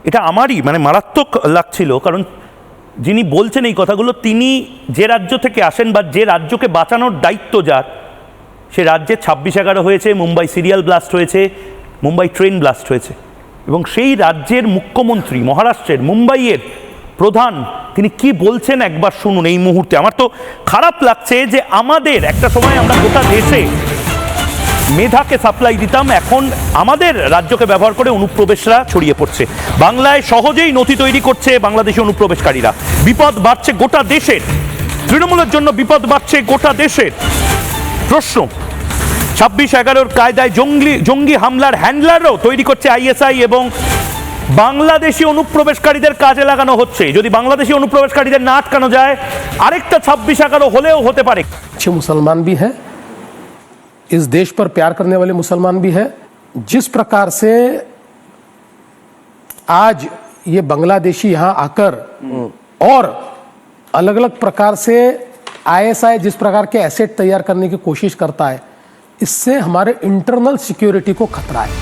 এটা আমারই মানে মারাত্মক লাগছিল, কারণ যিনি বলছেন এই কথাগুলো তিনি যে রাজ্য থেকে আসেন বা যে রাজ্যকে বাঁচানোর দায়িত্ব যার, সে রাজ্যে 26/11 হয়েছে, মুম্বাই সিরিয়াল ব্লাস্ট হয়েছে, মুম্বাই ট্রেন ব্লাস্ট হয়েছে, এবং সেই রাজ্যের মুখ্যমন্ত্রী, মহারাষ্ট্রের মুম্বাইয়ের প্রধান, তিনি কি বলছেন একবার শুনুন এই মুহূর্তে। আমার তো খারাপ লাগছে যে আমাদের একটা সময় আমরা গোটা দেশে মেধাকে সাপ্লাই দিতাম, এখন আমাদের রাজ্যকে ব্যবহার করে অনুপ্রবেশরা ছড়িয়ে পড়ছে, বাংলায় সহজেই নথি তৈরি করছে বাংলাদেশি অনুপ্রবেশকারীরা। বিপদ বাড়ছে গোটা দেশের, তৃণমূলের জন্য বিপদ বাড়ছে গোটা দেশের। প্রশ্ন, 26/11 কায়দায় জঙ্গি হামলার হ্যান্ডলারও তৈরি করছে আইএসআই এবং বাংলাদেশি অনুপ্রবেশকারীদের কাজে লাগানো হচ্ছে। যদি বাংলাদেশি অনুপ্রবেশকারীদের না আটকানো যায়, আরেকটা 26/11 হলেও হতে পারে। अच्छे मुसलमान भी हैं, इस देश पर प्यार करने वाले मुसलमान भी हैं। जिस प्रकार से आज ये बांग्लादेशी यहाँ आकर और अलग अलग प्रकार से आईएसआई जिस प्रकार के एसेट तैयार करने की कोशिश करता है, इससे हमारे इंटरनल सिक्योरिटी को खतरा है।